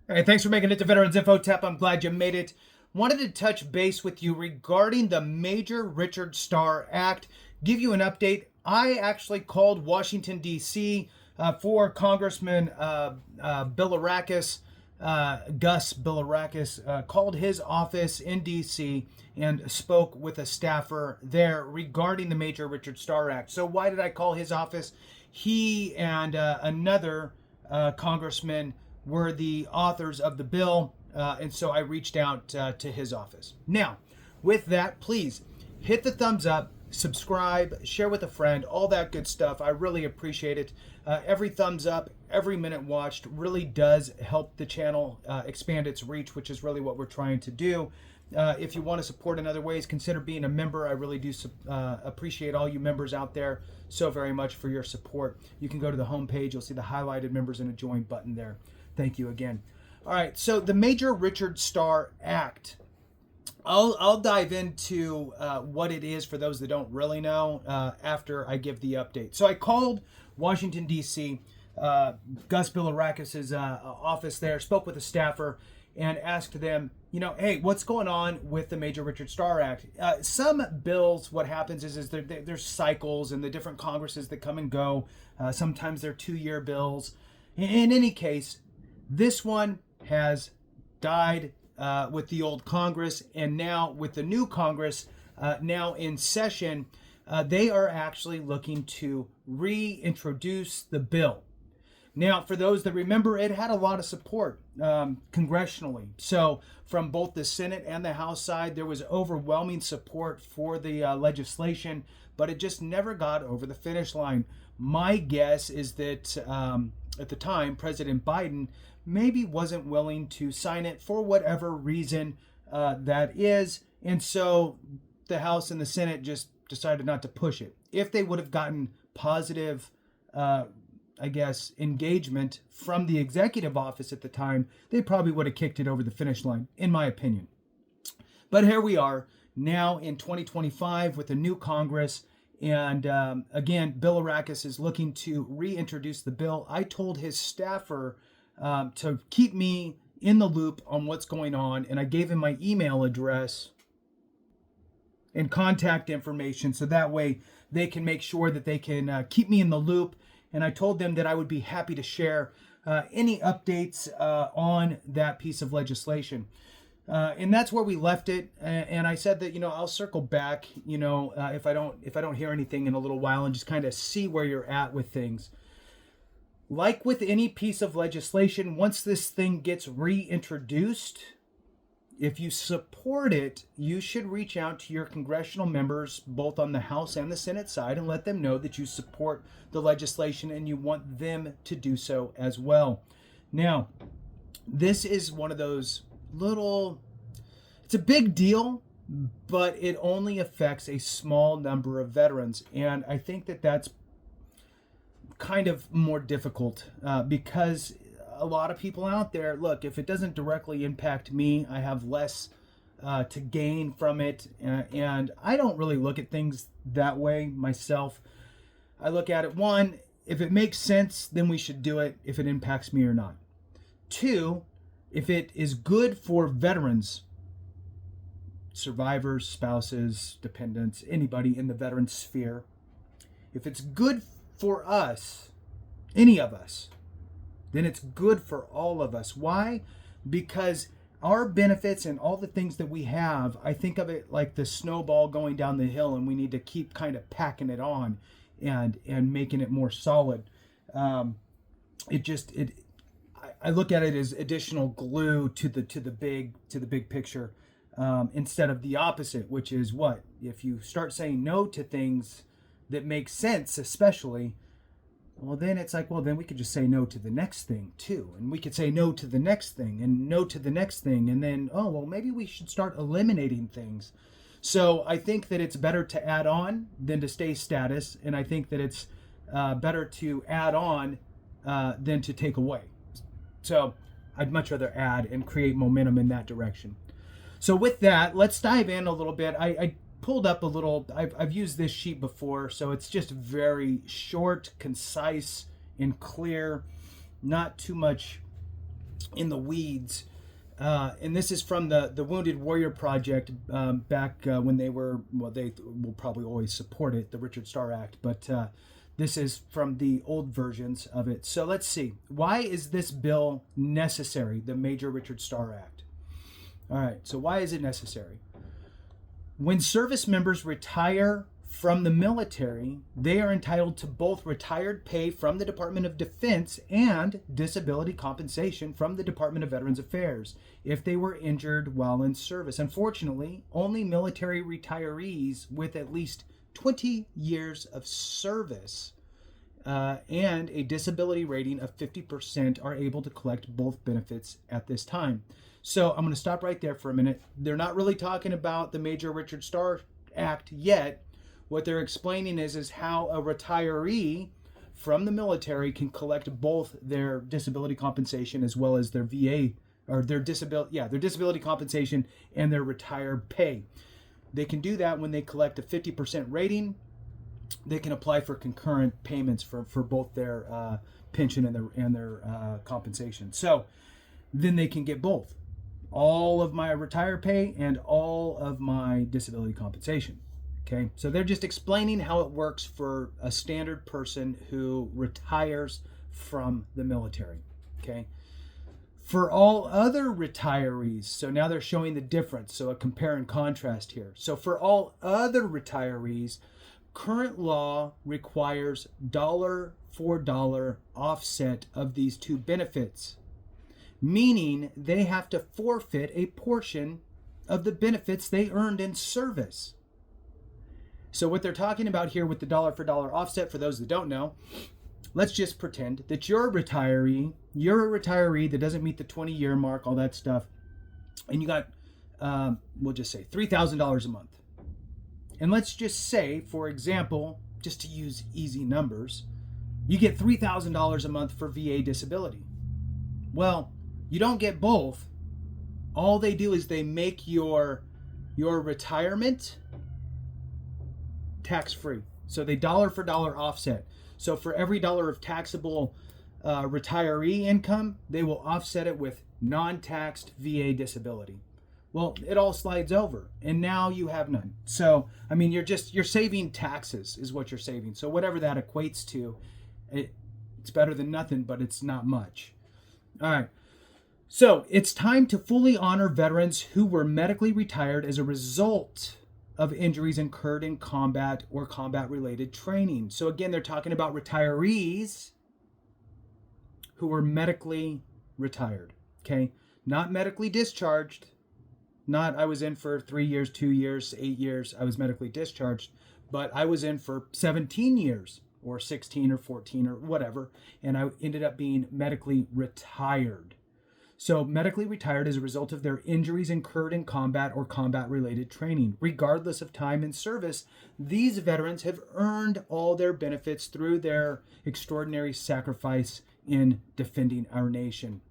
Hey, thanks for making it to Veterans Info Tap. I'm glad you made it. Wanted to touch base with you regarding the Major Richard Starr Act. Give you an update. I actually called Washington, D.C. For Congressman Bilirakis, Gus Bilirakis, called his office in D.C. and spoke with a staffer there regarding the Major Richard Starr Act. So why did I call his office? He and another congressman were the authors of the bill, and so I reached out to his office. Now, with that, please hit the thumbs up, subscribe, share with a friend, all that good stuff. I really appreciate it. Every thumbs up, every minute watched really does help the channel expand its reach, which is really what we're trying to do. If you want to support in other ways, consider being a member. I really do appreciate all you members out there so very much for your support. You can go to the homepage. You'll see the highlighted members and a join button there. Thank you again. All right, so the Major Richard Starr Act. I'll dive into what it is for those that don't really know after I give the update. So I called Washington, D.C., Gus Bilirakis' office there, spoke with a staffer, and asked them, hey, what's going on with the Major Richard Starr Act? Some bills, what happens is there's cycles and the different Congresses that come and go. Sometimes they're 2-year bills. In any case, this one has died with the old Congress, and now with the new Congress now in session, they are actually looking to reintroduce the bill. Now, for those that remember, it had a lot of support congressionally. So from both the Senate and the House side, there was overwhelming support for the legislation, but it just never got over the finish line. My guess is that at the time, President Biden maybe wasn't willing to sign it for whatever reason that is. And so the House and the Senate just decided not to push it. If they would have gotten positive, engagement from the executive office at the time, they probably would have kicked it over the finish line, in my opinion. But here we are now in 2025 with a new Congress. And again, Bilirakis is looking to reintroduce the bill. I told his staffer to keep me in the loop on what's going on, and I gave him my email address and contact information so that way they can make sure that they can keep me in the loop. And I told them that I would be happy to share any updates on that piece of legislation. And that's where we left it. And I said that, I'll circle back, if I don't hear anything in a little while, and just kind of see where you're at with things. Like with any piece of legislation, once this thing gets reintroduced, if you support it, you should reach out to your congressional members, both on the House and the Senate side, and let them know that you support the legislation and you want them to do so as well. Now, this is one of those it's a big deal, but it only affects a small number of veterans. And I think that that's kind of more difficult because a lot of people out there, look, if it doesn't directly impact me, I have less to gain from it. And I don't really look at things that way myself. I look at it, one, if it makes sense, then we should do it if it impacts me or not. Two, if it is good for veterans, survivors, spouses, dependents, anybody in the veteran sphere, if it's good for us, any of us, then it's good for all of us. Why? Because our benefits and all the things that we have, I think of it like the snowball going down the hill, and we need to keep kind of packing it on and making it more solid. I look at it as additional glue to the big picture, instead of the opposite, which is what? If you start saying no to things that make sense, especially, well, then it's like, well, then we could just say no to the next thing too. And we could say no to the next thing and no to the next thing. And then, oh, well, maybe we should start eliminating things. So I think that it's better to add on than to stay status. And I think that it's better to add on than to take away. So I'd much rather add and create momentum in that direction. So with that, let's dive in a little bit. I pulled up a little, I've used this sheet before, so it's just very short, concise, and clear. Not too much in the weeds. And this is from the Wounded Warrior Project back when they were, well, they will probably always support it, the Richard Starr Act, but this is from the old versions of it. So let's see. Why is this bill necessary, the Major Richard Starr Act? All right, so why is it necessary? When service members retire from the military, they are entitled to both retired pay from the Department of Defense and disability compensation from the Department of Veterans Affairs if they were injured while in service. Unfortunately, only military retirees with at least 20 years of service and a disability rating of 50% are able to collect both benefits at this time. So I'm going to stop right there for a minute. They're not really talking about the Major Richard Starr Act yet. What they're explaining is how a retiree from the military can collect both their disability compensation as well as their VA or their disability compensation and their retired pay. They can do that when they collect a 50% rating. They can apply for concurrent payments for both their pension and their compensation. So then they can get both. All of my retired pay and all of my disability compensation. Okay, so they're just explaining how it works for a standard person who retires from the military. Okay, for all other retirees, so now they're showing the difference, so a compare and contrast here. So for all other retirees, current law requires dollar for dollar offset of these two benefits, meaning they have to forfeit a portion of the benefits they earned in service. So what they're talking about here with the dollar for dollar offset, for those that don't know, let's just pretend that you're a retiree that doesn't meet the 20-year mark, all that stuff, and you got, we'll just say $3,000 a month. And let's just say, for example, just to use easy numbers, you get $3,000 a month for VA disability. Well, you don't get both. All they do is they make your retirement tax-free. So they dollar for dollar offset. So for every dollar of taxable retiree income, they will offset it with non-taxed VA disability. Well, it all slides over, and now you have none. So, I mean, you're saving taxes is what you're saving. So whatever that equates to, it's better than nothing, but it's not much. All right. So it's time to fully honor veterans who were medically retired as a result of injuries incurred in combat or combat-related training. So again, they're talking about retirees who were medically retired, okay? Not medically discharged. Not I was in for 3 years, 2 years, 8 years, I was medically discharged, but I was in for 17 years or 16 or 14 or whatever, and I ended up being medically retired. So medically retired as a result of their injuries incurred in combat or combat-related training. Regardless of time in service, these veterans have earned all their benefits through their extraordinary sacrifice in defending our nation.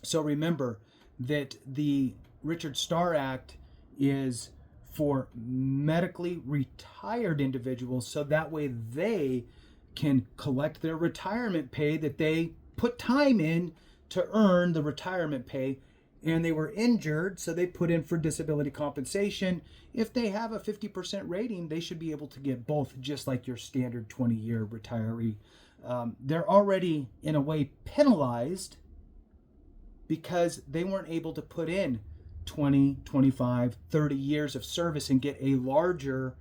So remember that the Richard Starr Act is for medically retired individuals, so that way they can collect their retirement pay that they put time in to earn the retirement pay, and they were injured, so they put in for disability compensation. If they have a 50% rating, they should be able to get both, just like your standard 20-year retiree. They're already, in a way, penalized because they weren't able to put in 20, 25, 30 years of service and get a larger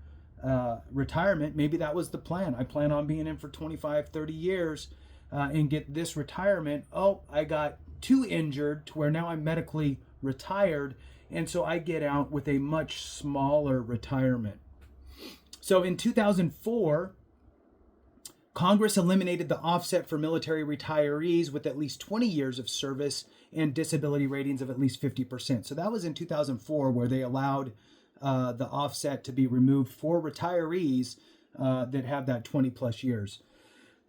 retirement. Maybe that was the plan. I plan on being in for 25, 30 years and get this retirement. Oh, I got too injured to where now I'm medically retired, and so I get out with a much smaller retirement. So in 2004, Congress eliminated the offset for military retirees with at least 20 years of service and disability ratings of at least 50%. So that was in 2004, where they allowed the offset to be removed for retirees that have that 20 plus years.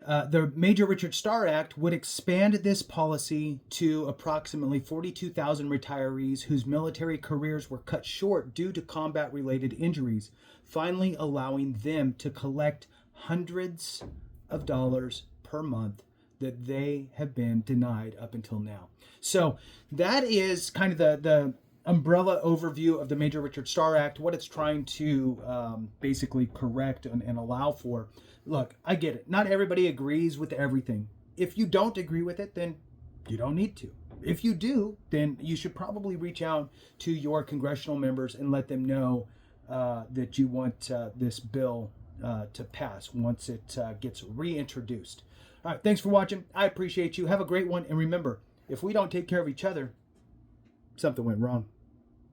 The Major Richard Starr Act would expand this policy to approximately 42,000 retirees whose military careers were cut short due to combat-related injuries, finally allowing them to collect hundreds of dollars per month that they have been denied up until now. So that is kind of the umbrella overview of the Major Richard Starr Act, what it's trying to basically correct and allow for. Look, I get it. Not everybody agrees with everything. If you don't agree with it, then you don't need to. If you do, then you should probably reach out to your congressional members and let them know that you want this bill to pass once it gets reintroduced. All right, thanks for watching. I appreciate you. Have a great one. And remember, if we don't take care of each other, something went wrong.